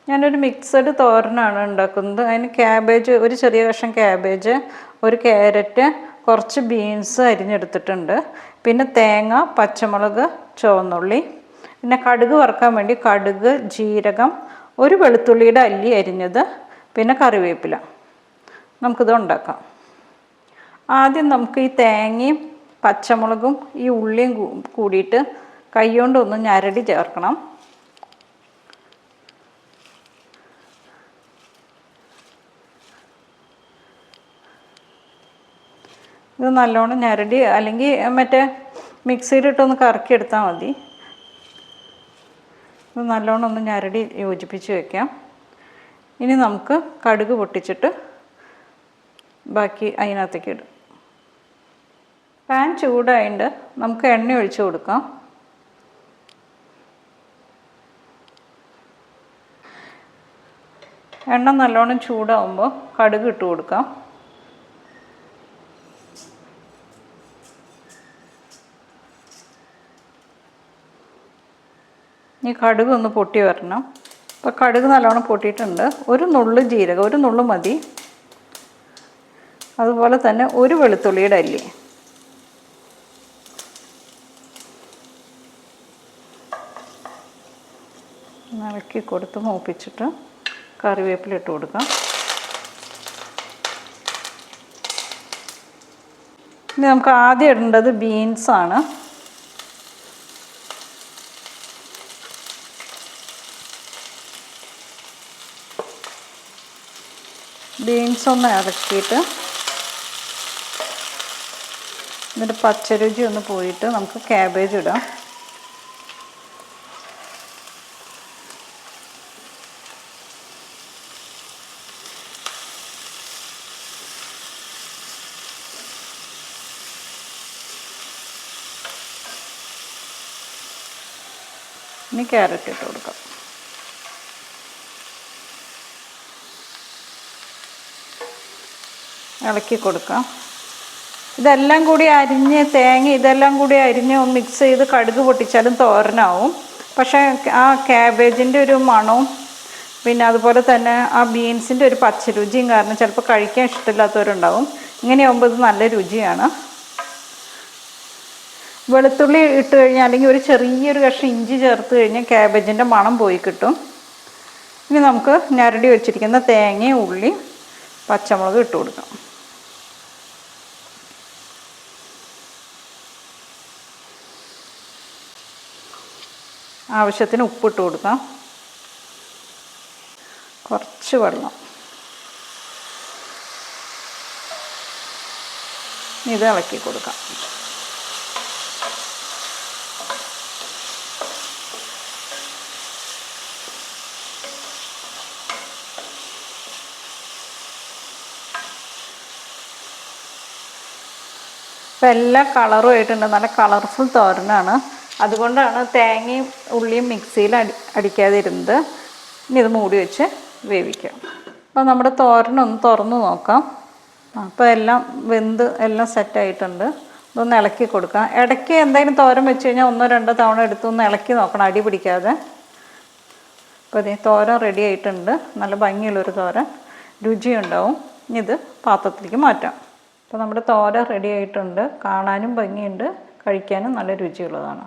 ഞാനൊരു മിക്സഡ് തോരനാണ് ഉണ്ടാക്കുന്നത്. അതിന് ക്യാബേജ്, ഒരു ചെറിയ കഷ്ണം ക്യാബേജ്, ഒരു ക്യാരറ്റ്, കുറച്ച് ബീൻസ് അരിഞ്ഞെടുത്തിട്ടുണ്ട്. പിന്നെ തേങ്ങ, പച്ചമുളക്, ചുവന്നുള്ളി, പിന്നെ കടുക് വറുക്കാൻ വേണ്ടി കടുക്, ജീരകം, ഒരു വെളുത്തുള്ളിയുടെ അല്ലി അരിഞ്ഞത്, പിന്നെ കറിവേപ്പില. നമുക്കിത് ഉണ്ടാക്കാം. ആദ്യം നമുക്ക് ഈ തേങ്ങയും പച്ചമുളകും ഈ ഉള്ളിയും കൂടിയിട്ട് കൈകൊണ്ടൊന്ന് ഞരടി ചേർക്കണം. ഇത് നല്ലോണം ഞരടി, അല്ലെങ്കിൽ മറ്റേ മിക്സിയിലിട്ടൊന്ന് കറക്കിയെടുത്താൽ മതി. ഇത് നല്ലോണം ഒന്ന് ഞരടി യോജിപ്പിച്ച് വയ്ക്കാം. ഇനി നമുക്ക് കടുക് പൊട്ടിച്ചിട്ട് ബാക്കി അതിനകത്തേക്ക് ഇടും. പാൻ ചൂടായിട്ട് നമുക്ക് എണ്ണ ഒഴിച്ച് കൊടുക്കാം. എണ്ണ നല്ലോണം ചൂടാവുമ്പോൾ കടുക് ഇട്ട് കൊടുക്കാം. ഈ കടുക് ഒന്ന് പൊട്ടി വരണം. അപ്പോൾ കടുക് നല്ലോണം പൊട്ടിയിട്ടുണ്ട്. ഒരു നുള്ളു ജീരകം, ഒരു നുള്ളു മതി. അതുപോലെ തന്നെ ഒരു വെളുത്തുള്ളിയുടെ അല്ലി. ഇളക്കി കൊടുത്ത് മൂപ്പിച്ചിട്ട് കറിവേപ്പില ഇട്ട് കൊടുക്കാം. ഇനി നമുക്ക് ആദ്യം ഇടേണ്ടത് ബീൻസാണ്. ബീൻസ് ഒന്ന് ഇളക്കിയിട്ട് എന്നിട്ട് പച്ചരുചി ഒന്ന് പോയിട്ട് നമുക്ക് ക്യാബേജ് ഇടാം. ഇനി ക്യാരറ്റ് ഇട്ട് കൊടുക്കാം. ഇളക്കി കൊടുക്കാം. ഇതെല്ലാം കൂടി അരിഞ്ഞ് ഇതെല്ലാം കൂടി അരിഞ്ഞ് ഒന്ന് മിക്സ് ചെയ്ത് കടുക് പൊട്ടിച്ചാലും തോരനാവും. പക്ഷേ ആ ക്യാബേജിൻ്റെ ഒരു മണവും പിന്നെ അതുപോലെ തന്നെ ആ ബീൻസിൻ്റെ ഒരു പച്ചരുചിയും കാരണം ചിലപ്പോൾ കഴിക്കാൻ ഇഷ്ടമില്ലാത്തവരുണ്ടാവും. ഇങ്ങനെയാകുമ്പോൾ ഇത് നല്ല രുചിയാണ്. വെളുത്തുള്ളി ഇട്ട് കഴിഞ്ഞാൽ, അല്ലെങ്കിൽ ഒരു ചെറിയൊരു കഷ്ണം ഇഞ്ചി ചേർത്ത് കഴിഞ്ഞാൽ ക്യാബേജിൻ്റെ മണം പോയി കിട്ടും. ഇനി നമുക്ക് ഞരടി വെച്ചിരിക്കുന്ന തേങ്ങയും ഉള്ളി പച്ചമുളക് ഇട്ട് കൊടുക്കാം. ആവശ്യത്തിന് ഉപ്പിട്ട് കൊടുക്കാം. കുറച്ച് വെള്ളം. ഇത് ഇളക്കി കൊടുക്കാം. ഇപ്പം എല്ലാ കളറും ആയിട്ടുണ്ട്. നല്ല കളർഫുൾ തോരനാണ്. അതുകൊണ്ടാണ് തേങ്ങയും ഉള്ളിയും മിക്സിയിൽ അടിക്കാതിരുന്നത്. ഇനി ഇത് മൂടി വെച്ച് വേവിക്കാം. അപ്പോൾ നമ്മുടെ തോരനൊന്ന് തുറന്ന് നോക്കാം. അപ്പോൾ എല്ലാം വെന്ത് എല്ലാം സെറ്റായിട്ടുണ്ട്. ഇതൊന്ന് ഇളക്കി കൊടുക്കാം. ഇടയ്ക്ക് എന്തെങ്കിലും തോരൻ വെച്ച് കഴിഞ്ഞാൽ 1-2 തവണ എടുത്തൊന്ന് ഇളക്കി നോക്കണം, അടി പിടിക്കാതെ. അപ്പോൾ ഈ തോരൻ റെഡി ആയിട്ടുണ്ട്. നല്ല ഭംഗിയുള്ളൊരു തോരൻ, രുചിയുണ്ടാവും. ഇനി ഇത് പാത്രത്തിലേക്ക് മാറ്റാം. അപ്പോൾ നമ്മുടെ തോരൻ റെഡി ആയിട്ടുണ്ട്. കാണാനും ഭംഗിയുണ്ട്, കഴിക്കാനും നല്ല രുചിയുള്ളതാണ്.